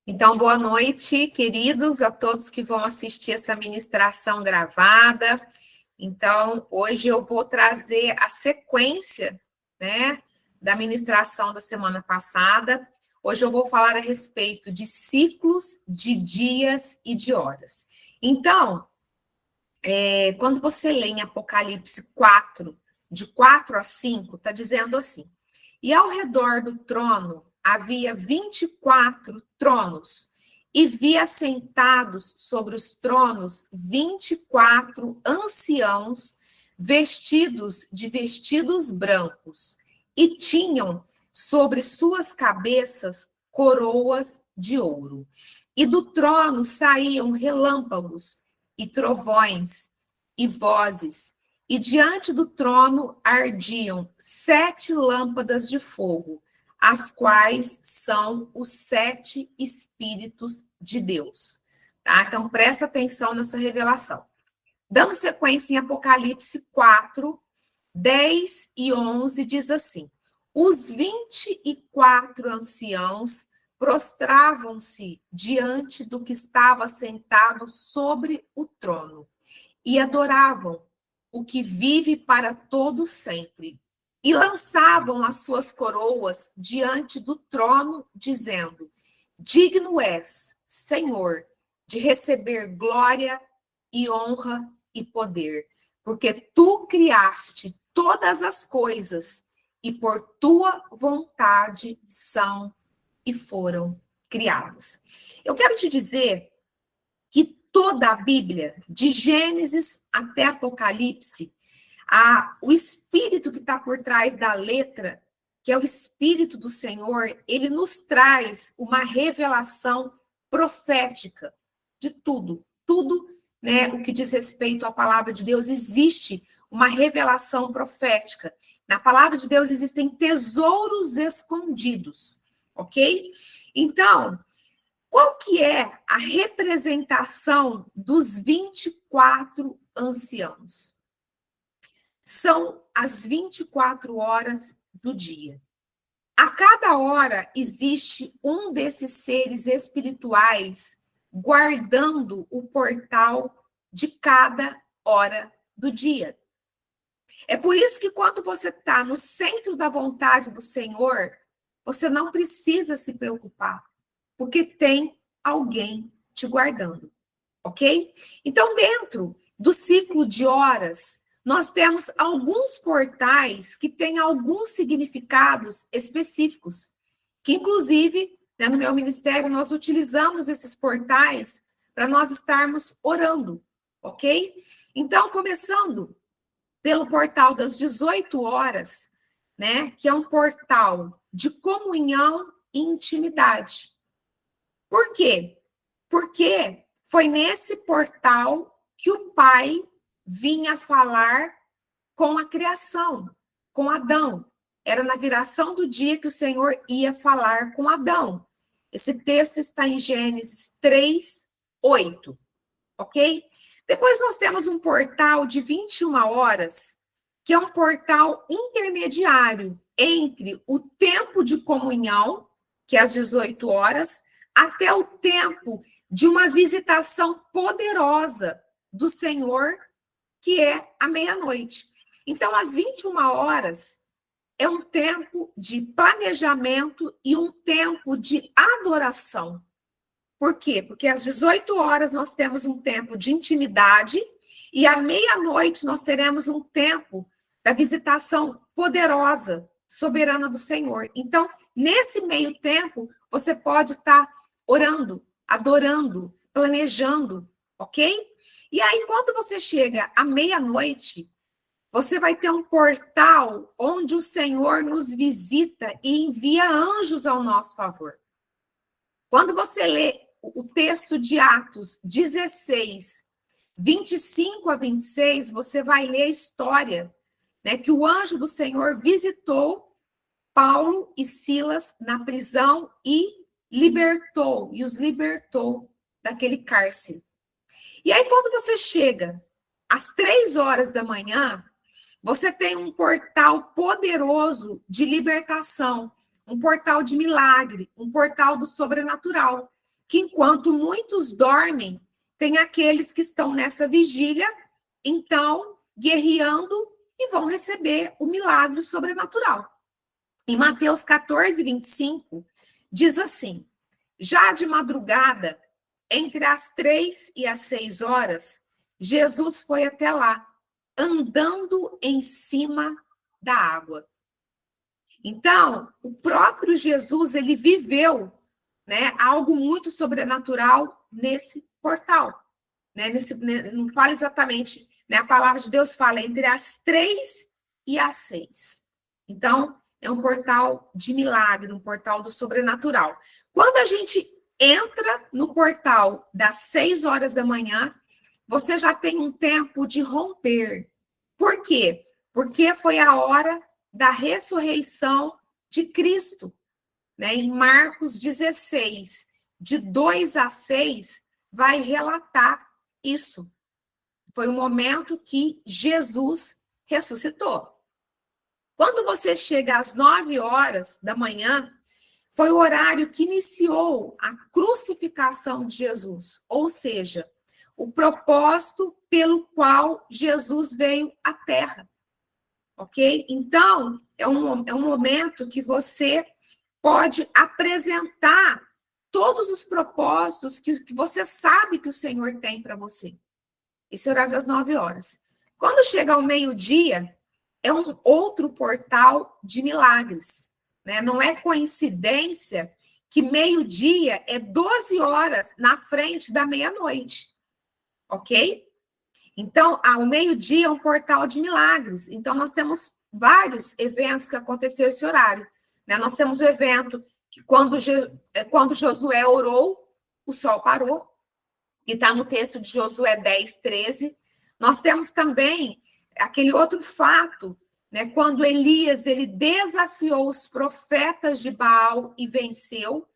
Então, boa noite, queridos, a todos que vão assistir essa ministração gravada. Então, hoje eu vou trazer a sequência, né, da ministração da semana passada. Hoje eu vou falar a respeito de ciclos, de dias e de horas. Então, quando você lê em Apocalipse 4, de 4 a 5, está dizendo assim: e ao redor do trono havia 24 tronos, e vi assentados sobre os tronos 24 anciãos, vestidos de vestidos brancos, e tinham sobre suas cabeças coroas de ouro. E do trono saíam relâmpagos e trovões e vozes, e diante do trono ardiam 7 lâmpadas de fogo, as quais são os 7 Espíritos de Deus. Tá? Então, presta atenção nessa revelação. Dando sequência em Apocalipse 4, 10 e 11, diz assim: os 24 anciãos prostravam-se diante do que estava sentado sobre o trono e adoravam o que vive para todo sempre, e lançavam as suas coroas diante do trono, dizendo: digno és, Senhor, de receber glória e honra e poder, porque tu criaste todas as coisas e por tua vontade são e foram criadas. Eu quero te dizer que toda a Bíblia, de Gênesis até Apocalipse, o Espírito que está por trás da letra, que é o Espírito do Senhor, ele nos traz uma revelação profética de tudo. Tudo, né, o que diz respeito à palavra de Deus, existe uma revelação profética. Na palavra de Deus existem tesouros escondidos, ok? Então, qual que é a representação dos 24 anciãos? São as 24 horas do dia. A cada hora existe um desses seres espirituais guardando o portal de cada hora do dia. É por isso que quando você está no centro da vontade do Senhor, você não precisa se preocupar, porque tem alguém te guardando, ok? Então, dentro do ciclo de horas, nós temos alguns portais que têm alguns significados específicos, que inclusive, né, no meu ministério, nós utilizamos esses portais para nós estarmos orando, ok? Então, começando pelo portal das 18 horas, né, que é um portal de comunhão e intimidade. Por quê? Porque foi nesse portal que o Pai vinha falar com a criação, com Adão. Era na viração do dia que o Senhor ia falar com Adão. Esse texto está em Gênesis 3, 8, ok? Depois nós temos um portal de 21 horas, que é um portal intermediário entre o tempo de comunhão, que é às 18 horas, até o tempo de uma visitação poderosa do Senhor, que é a meia-noite. Então, às 21 horas é um tempo de planejamento e um tempo de adoração. Por quê? Porque às 18 horas nós temos um tempo de intimidade e à meia-noite nós teremos um tempo da visitação poderosa, soberana do Senhor. Então, nesse meio tempo, você pode estar orando, adorando, planejando, ok? E aí, quando você chega à meia-noite, você vai ter um portal onde o Senhor nos visita e envia anjos ao nosso favor. Quando você lê o texto de Atos 16, 25 a 26, você vai ler a história, né, que o anjo do Senhor visitou Paulo e Silas na prisão e os libertou daquele cárcere. E aí, quando você chega às 3 horas da manhã, você tem um portal poderoso de libertação, um portal de milagre, um portal do sobrenatural. que enquanto muitos dormem, tem aqueles que estão nessa vigília, então, guerreando e vão receber o milagre sobrenatural. Em Mateus 14, 25, diz assim: já de madrugada, entre as 3 e as 6 horas, Jesus foi até lá, andando em cima da água. Então, o próprio Jesus, ele viveu, né, algo muito sobrenatural nesse portal. Né, não fala exatamente, né, a palavra de Deus fala entre as 3 e as 6. Então, é um portal de milagre, um portal do sobrenatural. Quando a gente entra no portal das 6 horas da manhã, você já tem um tempo de romper. Por quê? Porque foi a hora da ressurreição de Cristo. Né? Em Marcos 16, de 2 a 6, vai relatar isso. Foi o momento que Jesus ressuscitou. Quando você chega às 9 horas da manhã, foi o horário que iniciou a crucificação de Jesus, ou seja, o propósito pelo qual Jesus veio à Terra, ok? Então, é um momento que você pode apresentar todos os propósitos que você sabe que o Senhor tem para você. Esse é o horário das 9 horas. Quando chega ao meio-dia, é um outro portal de milagres. Né? Não é coincidência que meio-dia é 12 horas na frente da meia-noite. Ok? Então, ao meio-dia é um portal de milagres. Então, nós temos vários eventos que aconteceu esse horário. Né? Nós temos o evento que quando Josué orou, o sol parou. E está no texto de Josué 10, 13. Nós temos também aquele outro fato, né, quando Elias ele desafiou os profetas de Baal e venceu.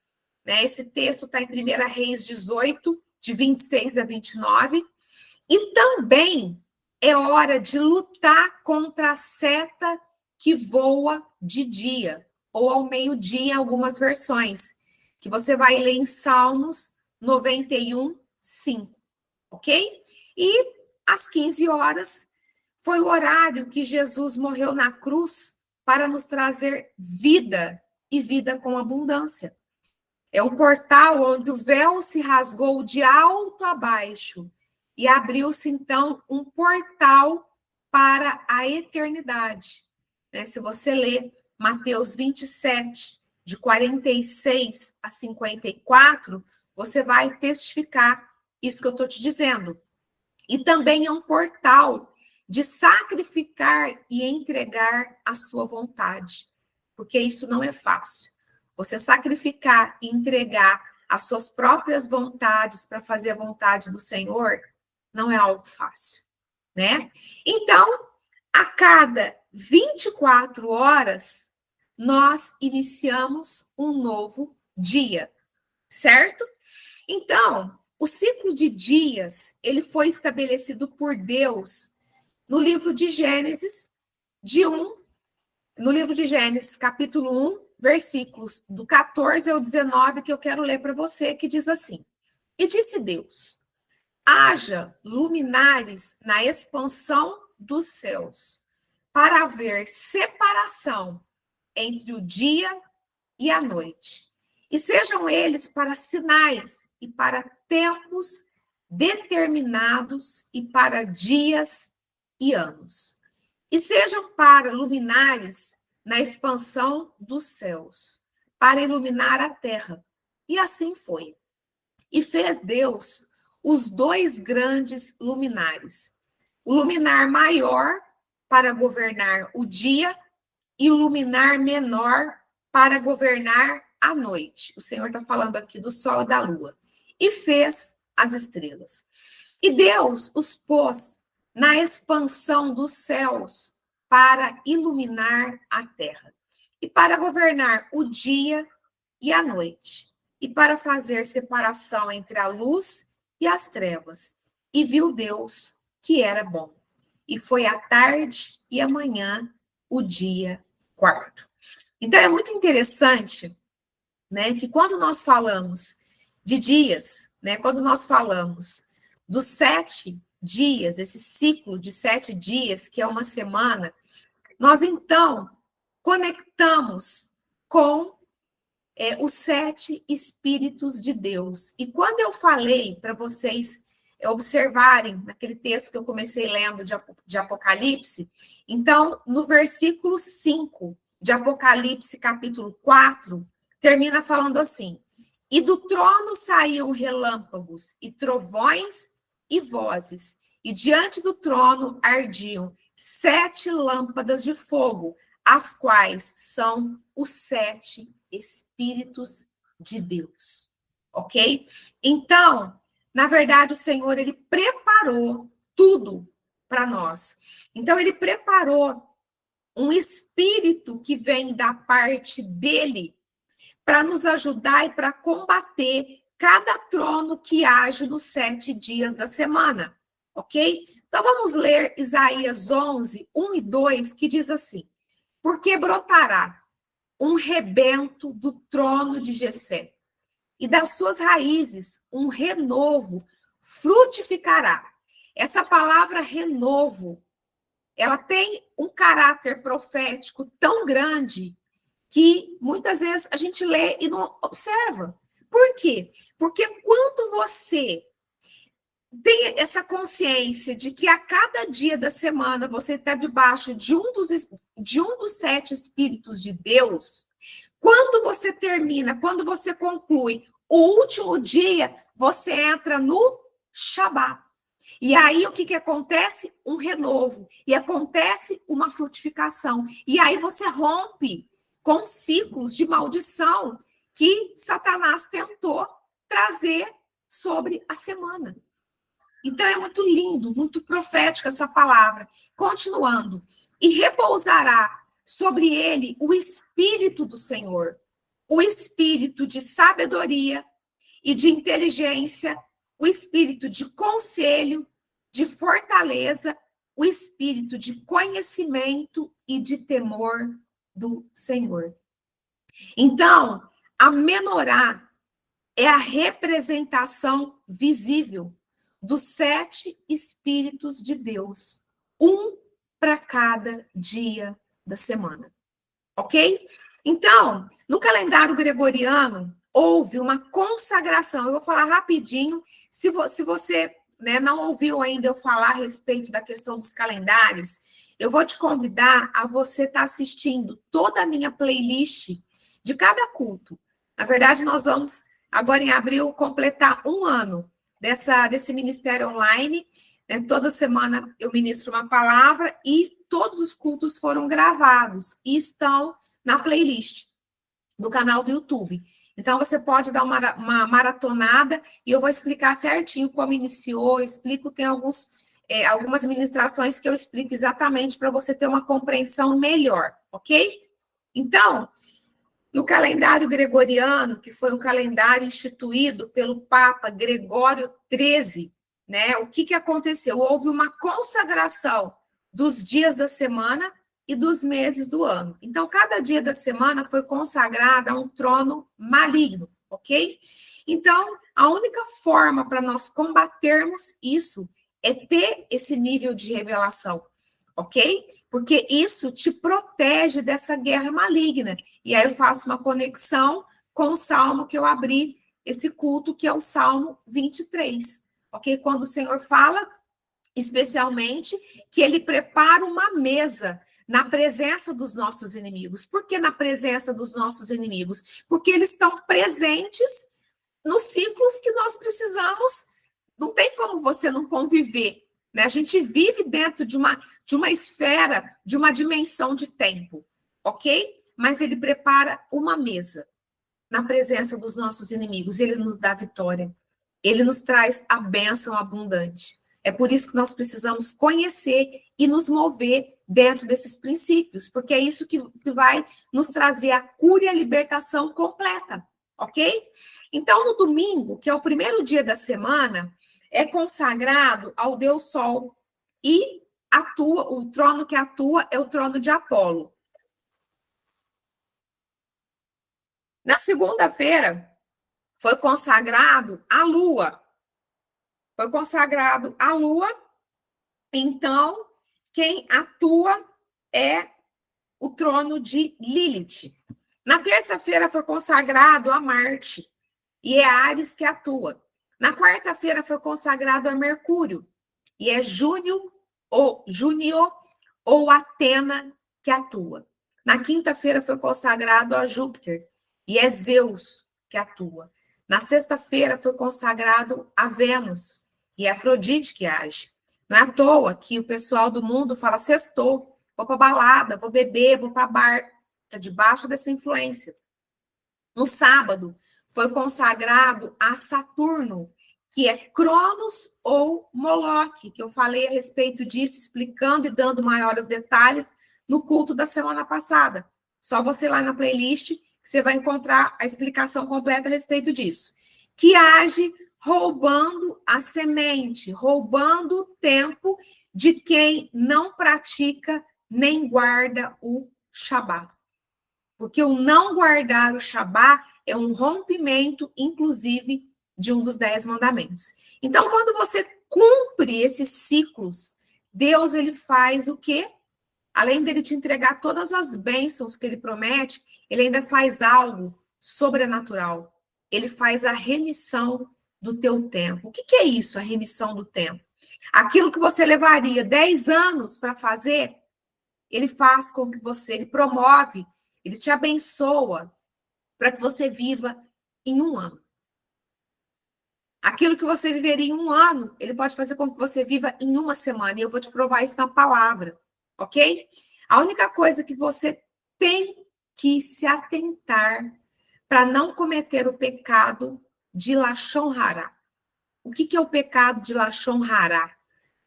Né, esse texto está em 1 Reis 18, de 26 a 29. E também é hora de lutar contra a seta que voa de dia, ou ao meio-dia, em algumas versões, que você vai ler em Salmos 91, 5, ok? E às 15 horas foi o horário que Jesus morreu na cruz para nos trazer vida e vida com abundância. É um portal onde o véu se rasgou de alto a baixo e abriu-se então um portal para a eternidade. Né? Se você ler Mateus 27, de 46 a 54, você vai testificar isso que eu estou te dizendo. E também é um portal de sacrificar e entregar a sua vontade, porque isso não é fácil. Você sacrificar e entregar as suas próprias vontades para fazer a vontade do Senhor não é algo fácil, né? Então, a cada 24 horas, nós iniciamos um novo dia, certo? Então, o ciclo de dias, ele foi estabelecido por Deus no livro de Gênesis, no livro de Gênesis, capítulo 1, versículos do 14 ao 19, que eu quero ler para você, que diz assim: E disse Deus: haja luminares na expansão dos céus, para haver separação entre o dia e a noite. E sejam eles para sinais e para tempos determinados e para dias e anos. E sejam para luminares na expansão dos céus, para iluminar a terra. E assim foi. E fez Deus os 2 grandes luminares. O luminar maior para governar o dia e o luminar menor para governar a noite. O Senhor está falando aqui do sol e da lua. E fez as estrelas. E Deus os pôs na expansão dos céus para iluminar a terra, e para governar o dia e a noite, e para fazer separação entre a luz e as trevas. E viu Deus que era bom. E foi a tarde e a manhã o dia quarto. Então, é muito interessante, né, que quando nós falamos de dias, né? Quando nós falamos dos 7 dias, esse ciclo de 7 dias, que é uma semana, nós então conectamos com os 7 Espíritos de Deus. E quando eu falei para vocês observarem naquele texto que eu comecei lendo de Apocalipse, então, no versículo 5 de Apocalipse, capítulo 4, termina falando assim: e do trono saíam relâmpagos e trovões e vozes, e diante do trono ardiam 7 lâmpadas de fogo, as quais são os 7 Espíritos de Deus, ok? Então, na verdade, o Senhor, ele preparou tudo para nós. Então, ele preparou um espírito que vem da parte dele para nos ajudar e para combater cada trono que age nos 7 dias da semana, ok? Então, vamos ler Isaías 11, 1 e 2, que diz assim: porque brotará um rebento do trono de Jessé, e das suas raízes um renovo frutificará. Essa palavra renovo, ela tem um caráter profético tão grande que muitas vezes a gente lê e não observa. Por quê? Porque quando você tem essa consciência de que a cada dia da semana você está debaixo de um dos 7 Espíritos de Deus, quando você termina, quando você conclui o último dia, você entra no Shabat. E aí o que acontece? Um renovo. E acontece uma frutificação. E aí você rompe com ciclos de maldição que Satanás tentou trazer sobre a semana. Então é muito lindo, muito profética essa palavra. Continuando. E repousará sobre ele o Espírito do Senhor, o Espírito de sabedoria e de inteligência, o Espírito de conselho, de fortaleza, o Espírito de conhecimento e de temor do Senhor. Então, a menorá é a representação visível dos 7 Espíritos de Deus, um para cada dia da semana, ok? Então, no calendário gregoriano, houve uma consagração. Eu vou falar rapidinho, se você não ouviu ainda eu falar a respeito da questão dos calendários, eu vou te convidar a você estar assistindo toda a minha playlist de cada culto. Na verdade, nós vamos, agora em abril, completar 1 ano desse ministério online. Toda semana eu ministro uma palavra e todos os cultos foram gravados e estão na playlist do canal do YouTube. Então, você pode dar uma maratonada e eu vou explicar certinho como iniciou, eu explico, tem algumas ministrações que eu explico exatamente para você ter uma compreensão melhor, ok? Então, no calendário gregoriano, que foi um calendário instituído pelo Papa Gregório XIII, o que aconteceu? Houve uma consagração dos dias da semana e dos meses do ano. Então, cada dia da semana foi consagrado a um trono maligno, ok? Então, a única forma para nós combatermos isso é ter esse nível de revelação, ok? Porque isso te protege dessa guerra maligna. E aí eu faço uma conexão com o salmo que eu abri esse culto, que é o Salmo 23, ok? Quando o Senhor fala, especialmente, que ele prepara uma mesa na presença dos nossos inimigos. Por que na presença dos nossos inimigos? Porque eles estão presentes nos ciclos que nós precisamos. Não tem como você não conviver, né? A gente vive dentro de uma esfera, de uma dimensão de tempo, ok? Mas ele prepara uma mesa na presença dos nossos inimigos. Ele nos dá vitória. Ele nos traz a bênção abundante. É por isso que nós precisamos conhecer e nos mover dentro desses princípios, porque é isso que vai nos trazer a cura e a libertação completa, ok? Então, no domingo, que é o primeiro dia da semana, é consagrado ao Deus Sol e o trono que atua é o trono de Apolo. Na segunda-feira, foi consagrado à Lua. Foi consagrado à Lua, então quem atua é o trono de Lilith. Na terça-feira foi consagrado a Marte, e é Áries que atua. Na quarta-feira foi consagrado a Mercúrio, e é Júnior ou Atena que atua. Na quinta-feira foi consagrado a Júpiter, e é Zeus que atua. Na sexta-feira foi consagrado a Vênus, e é Afrodite que age. Não é à toa que o pessoal do mundo fala: sextou, vou para balada, vou beber, vou para bar. Está debaixo dessa influência. No sábado, foi consagrado a Saturno, que é Cronos ou Moloque, que eu falei a respeito disso, explicando e dando maiores detalhes no culto da semana passada. Só você lá na playlist que você vai encontrar a explicação completa a respeito disso. Que age roubando a semente, roubando o tempo de quem não pratica nem guarda o Shabat. Porque o não guardar o Shabat é um rompimento, inclusive, de um dos 10 mandamentos. Então, quando você cumpre esses ciclos, Deus ele faz o quê? Além dele te entregar todas as bênçãos que ele promete, ele ainda faz algo sobrenatural. Ele faz a remissão do teu tempo. O que é isso, a remissão do tempo? Aquilo que você levaria 10 anos para fazer, ele faz com que você, ele promove, ele te abençoa para que você viva em um ano. Aquilo que você viveria em um ano, ele pode fazer com que você viva em uma semana. E eu vou te provar isso na palavra, ok? A única coisa que você tem que se atentar para não cometer o pecado de Lashon Hará. O que é o pecado de Lashon Hará?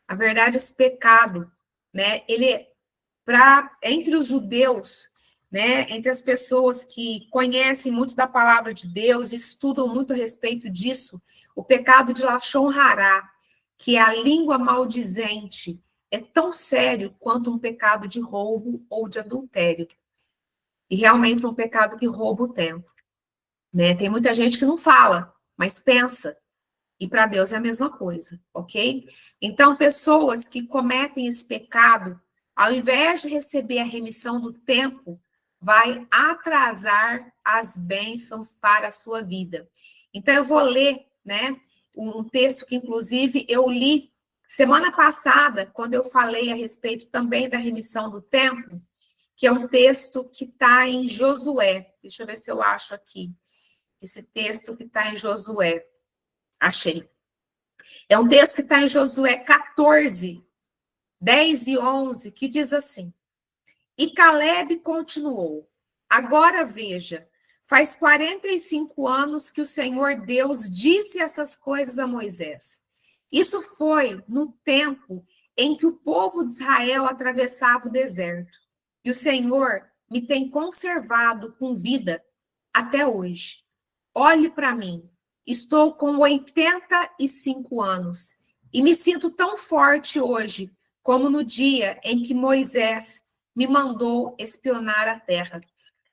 Na verdade, esse pecado, né, ele é entre os judeus, né, entre as pessoas que conhecem muito da palavra de Deus, estudam muito a respeito disso, o pecado de Lashon Hará, que é a língua maldizente, é tão sério quanto um pecado de roubo ou de adultério. E realmente é um pecado que rouba o tempo. Né? Tem muita gente que não fala, mas pensa. E para Deus é a mesma coisa, ok? Então, pessoas que cometem esse pecado, ao invés de receber a remissão do tempo, vai atrasar as bênçãos para a sua vida. Então, eu vou ler, né, um texto que, inclusive, eu li semana passada, quando eu falei a respeito também da remissão do tempo, que é um texto que está em Josué. Deixa eu ver se eu acho aqui. Esse texto que está em Josué. Achei. É um texto que está em Josué 14, 10 e 11, que diz assim: E Caleb continuou: Agora veja, faz 45 anos que o Senhor Deus disse essas coisas a Moisés. Isso foi no tempo em que o povo de Israel atravessava o deserto. E o Senhor me tem conservado com vida até hoje. Olhe para mim, estou com 85 anos e me sinto tão forte hoje como no dia em que Moisés me mandou espionar a terra.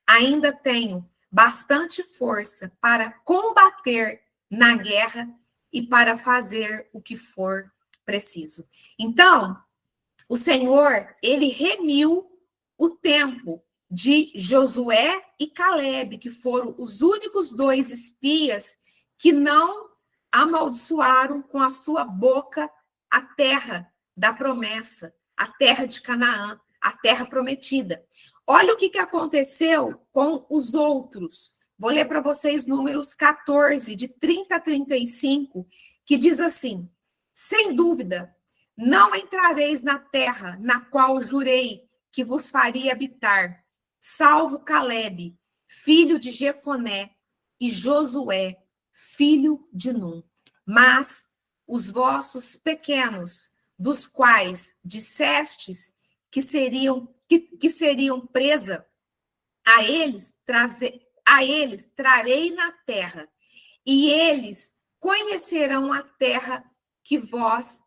Ainda tenho bastante força para combater na guerra e para fazer o que for preciso. Então, o Senhor, ele remiu o tempo de Josué e Caleb, que foram os únicos 2 espias que não amaldiçoaram com a sua boca a terra da promessa, a terra de Canaã, a terra prometida. Olha o que aconteceu com os outros. Vou ler para vocês Números 14, de 30 a 35, que diz assim: sem dúvida, não entrareis na terra na qual jurei que vos faria habitar, salvo Caleb, filho de Jefoné, e Josué, filho de Num. Mas os vossos pequenos, dos quais dissestes que seriam presa, a eles trarei na terra, e eles conhecerão a terra que vós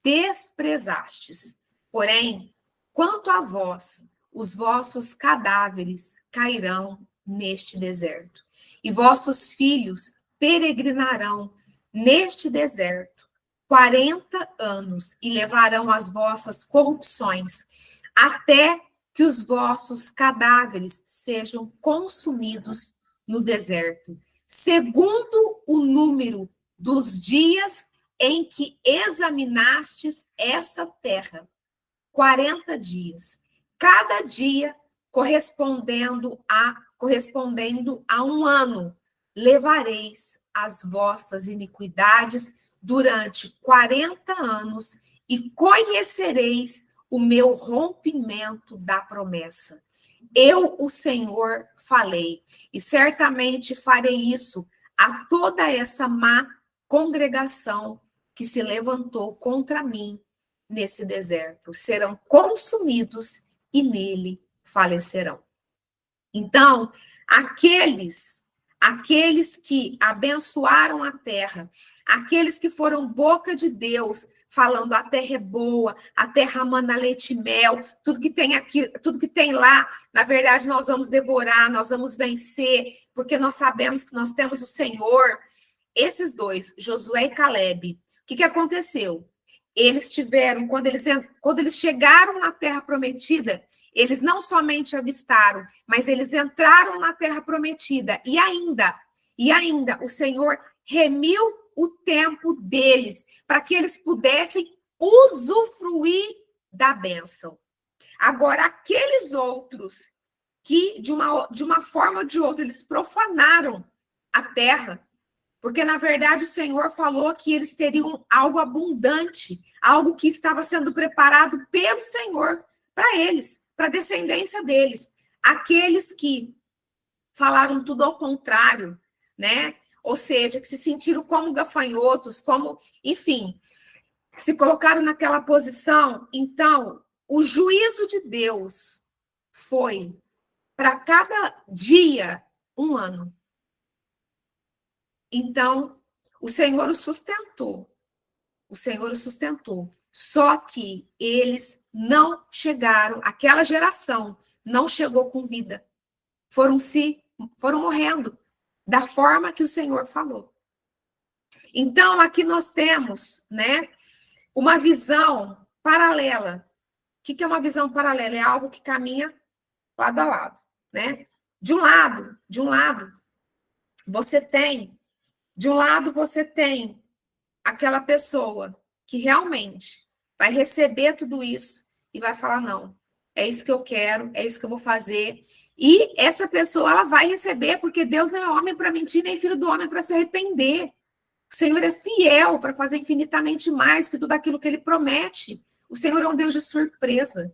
desprezastes. Porém, quanto a vós, os vossos cadáveres cairão neste deserto, e vossos filhos peregrinarão neste deserto 40 anos e levarão as vossas corrupções, até que os vossos cadáveres sejam consumidos no deserto, segundo o número dos dias em que examinastes essa terra. 40 dias. Cada dia correspondendo a um ano, levareis as vossas iniquidades durante 40 anos e conhecereis o meu rompimento da promessa. Eu, o Senhor, falei, e certamente farei isso a toda essa má congregação que se levantou contra mim nesse deserto. Serão consumidos e nele falecerão. Então, aqueles que abençoaram a terra, aqueles que foram boca de Deus, falando a terra é boa, a terra mana leite e mel, tudo que tem aqui, tudo que tem lá, na verdade nós vamos devorar, nós vamos vencer, porque nós sabemos que nós temos o Senhor. Esses dois, Josué e Calebe, o que aconteceu? Eles tiveram, quando eles chegaram na terra prometida, eles não somente avistaram, mas eles entraram na terra prometida. E ainda, o Senhor remiu o tempo deles, para que eles pudessem usufruir da bênção. Agora, aqueles outros que, de uma forma ou de outra, eles profanaram a terra, porque, na verdade, o Senhor falou que eles teriam algo abundante, algo que estava sendo preparado pelo Senhor para eles, para a descendência deles. Aqueles que falaram tudo ao contrário, né? Ou seja, que se sentiram como gafanhotos, enfim, se colocaram naquela posição. Então, o juízo de Deus foi para cada dia 1 ano. Então, o Senhor o sustentou. O Senhor o sustentou. Só que eles não chegaram, aquela geração não chegou com vida. Foram morrendo da forma que o Senhor falou. Então, aqui nós temos, né, uma visão paralela. O que é uma visão paralela? É algo que caminha lado a lado, né? De um lado, você tem aquela pessoa que realmente vai receber tudo isso e vai falar, não, é isso que eu quero, é isso que eu vou fazer. E essa pessoa, ela vai receber, porque Deus não é homem para mentir, nem filho do homem para se arrepender. O Senhor é fiel para fazer infinitamente mais que tudo aquilo que Ele promete. O Senhor é um Deus de surpresa.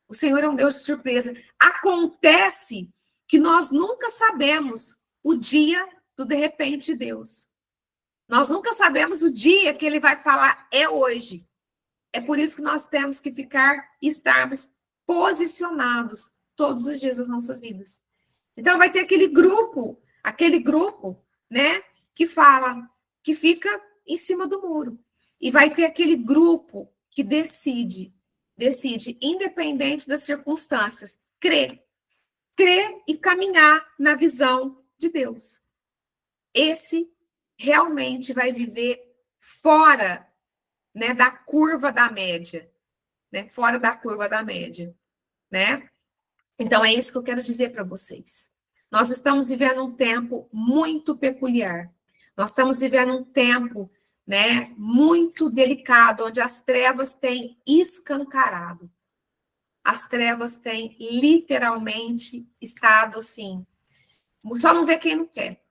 O Senhor é um Deus de surpresa. Acontece que nós nunca sabemos o dia do de repente de Deus. Nós nunca sabemos o dia que Ele vai falar, é hoje. É por isso que nós temos que estarmos posicionados todos os dias das nossas vidas. Então, vai ter aquele grupo, né, que fala, que fica em cima do muro. E vai ter aquele grupo que decide, independente das circunstâncias, crer e caminhar na visão de Deus. Esse realmente vai viver fora, né, da curva da média, né? Fora da curva da média, né? Então, é isso que eu quero dizer para vocês. Nós estamos vivendo um tempo muito peculiar. Nós estamos vivendo um tempo, né, muito delicado, onde as trevas têm escancarado. As trevas têm literalmente estado assim. Só não vê quem não quer.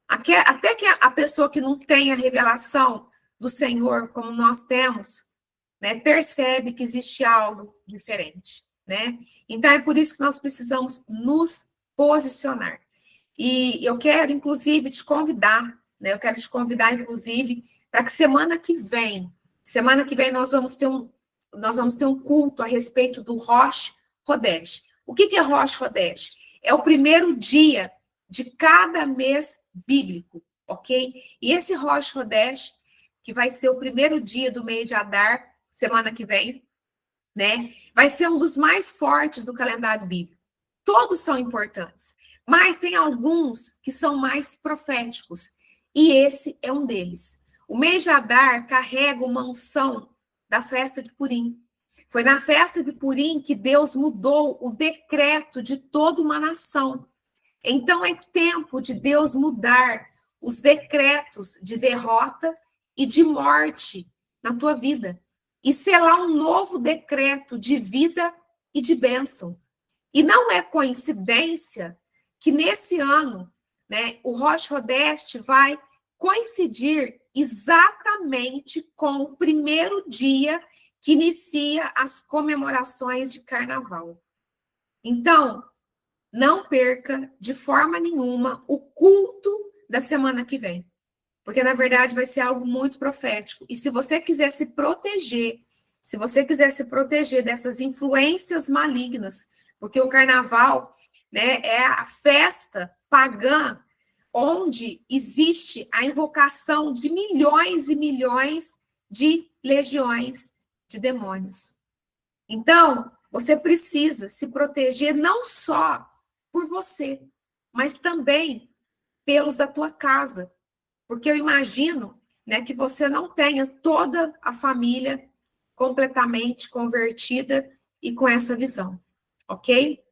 Até que a pessoa que não tem a revelação do Senhor, como nós temos, né, percebe que existe algo diferente, né? Então, é por isso que nós precisamos nos posicionar. E eu quero, inclusive, te convidar, né? Eu quero te convidar, inclusive, para que semana que vem nós vamos ter um culto a respeito do Rosh Hodesh. O que é Rosh Hodesh? É o primeiro dia de cada mês bíblico, ok? E esse Rosh Hodesh, que vai ser o primeiro dia do mês de Adar, semana que vem, né? Vai ser um dos mais fortes do calendário bíblico. Todos são importantes, mas tem alguns que são mais proféticos. E esse é um deles. O mês de Adar carrega uma unção da festa de Purim. Foi na festa de Purim que Deus mudou o decreto de toda uma nação. Então é tempo de Deus mudar os decretos de derrota e de morte na tua vida e selar um novo decreto de vida e de bênção. E não é coincidência que nesse ano, né, o Rosh Hodest vai coincidir exatamente com o primeiro dia que inicia as comemorações de Carnaval. Então, não perca de forma nenhuma o culto da semana que vem, porque na verdade vai ser algo muito profético. E se você quiser se proteger, se você quiser se proteger dessas influências malignas, porque o carnaval, né, é a festa pagã onde existe a invocação de milhões e milhões de legiões de demônios. Então, você precisa se proteger não só por você, mas também pelos da tua casa, porque eu imagino, né, que você não tenha toda a família completamente convertida e com essa visão, ok?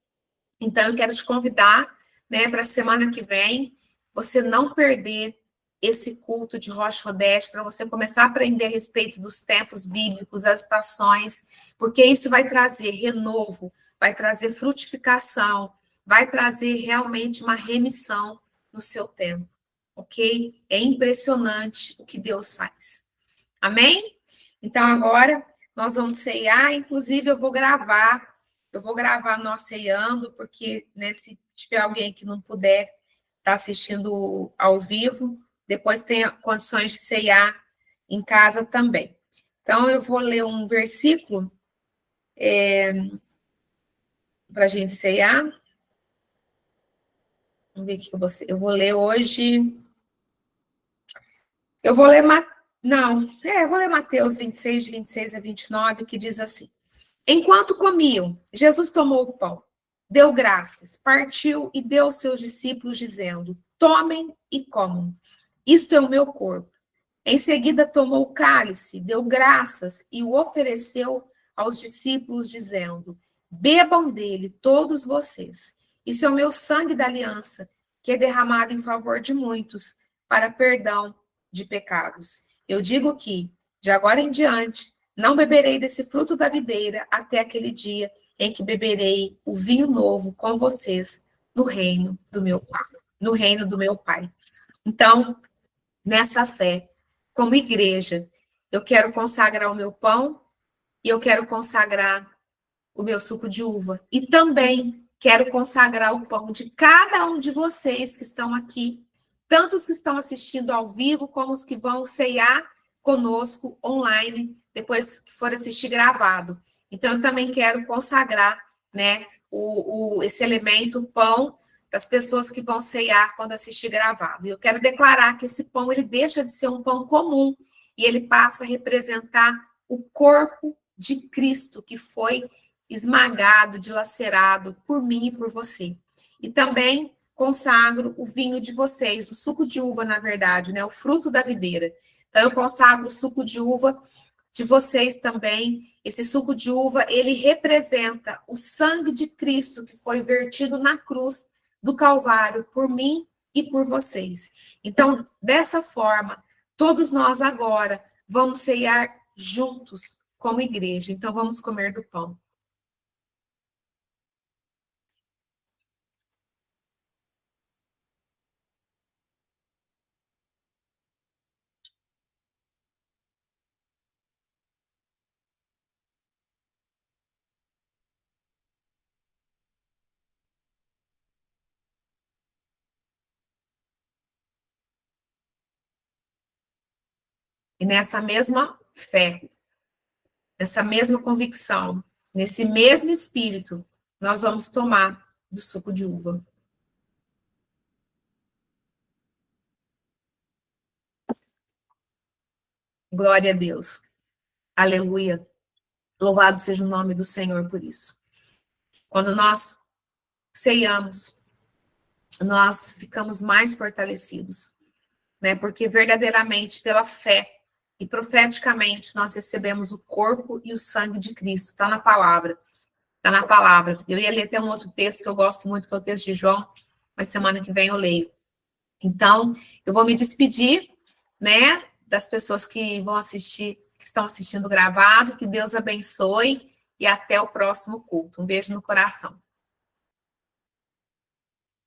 Então, eu quero te convidar, né, para a semana que vem, você não perder esse culto de Rosh Hodest, para você começar a aprender a respeito dos tempos bíblicos, as estações, porque isso vai trazer renovo, vai trazer frutificação, vai trazer realmente uma remissão no seu tempo, ok? É impressionante o que Deus faz. Amém? Então, agora, nós vamos ceiar, inclusive eu vou gravar nós ceando, porque, né, se tiver alguém que não puder estar assistindo ao vivo, depois tem condições de ceiar em casa também. Então, eu vou ler um versículo para a gente ceiar. Vamos ver o que eu vou ler hoje. Eu vou ler, eu vou ler Mateus 26, de 26 a 29, que diz assim: Enquanto comiam, Jesus tomou o pão, deu graças, partiu e deu aos seus discípulos, dizendo: Tomem e comam. Isto é o meu corpo. Em seguida, tomou o cálice, deu graças e o ofereceu aos discípulos, dizendo: Bebam dele, todos vocês. Isso é o meu sangue da aliança, que é derramado em favor de muitos, para perdão de pecados. Eu digo que, de agora em diante, não beberei desse fruto da videira até aquele dia em que beberei o vinho novo com vocês no reino do meu Pai. No reino do meu Pai. Então, nessa fé, como igreja, eu quero consagrar o meu pão e eu quero consagrar o meu suco de uva. E também quero consagrar o pão de cada um de vocês que estão aqui, tanto os que estão assistindo ao vivo, como os que vão ceiar conosco online, depois que for assistir gravado. Então, eu também quero consagrar, né, esse elemento, o pão, das pessoas que vão ceiar quando assistir gravado. E eu quero declarar que esse pão, ele deixa de ser um pão comum e ele passa a representar o corpo de Cristo, que foi esmagado, dilacerado por mim e por você. E também consagro o vinho de vocês, o suco de uva, na verdade, né? O fruto da videira. Então, eu consagro o suco de uva de vocês também. Esse suco de uva, ele representa o sangue de Cristo que foi vertido na cruz do Calvário por mim e por vocês. Então, dessa forma, todos nós agora vamos ceiar juntos como igreja. Então, vamos comer do pão. E nessa mesma fé, nessa mesma convicção, nesse mesmo espírito, nós vamos tomar do suco de uva. Glória a Deus. Aleluia. Louvado seja o nome do Senhor por isso. Quando nós ceiamos, nós ficamos mais fortalecidos. né? Porque verdadeiramente pela fé e profeticamente nós recebemos o corpo e o sangue de Cristo. Está na palavra. Está na palavra. Eu ia ler até um outro texto que eu gosto muito, que é o texto de João, mas semana que vem eu leio. Então, eu vou me despedir, né, das pessoas que vão assistir, que estão assistindo gravado. Que Deus abençoe e até o próximo culto. Um beijo no coração.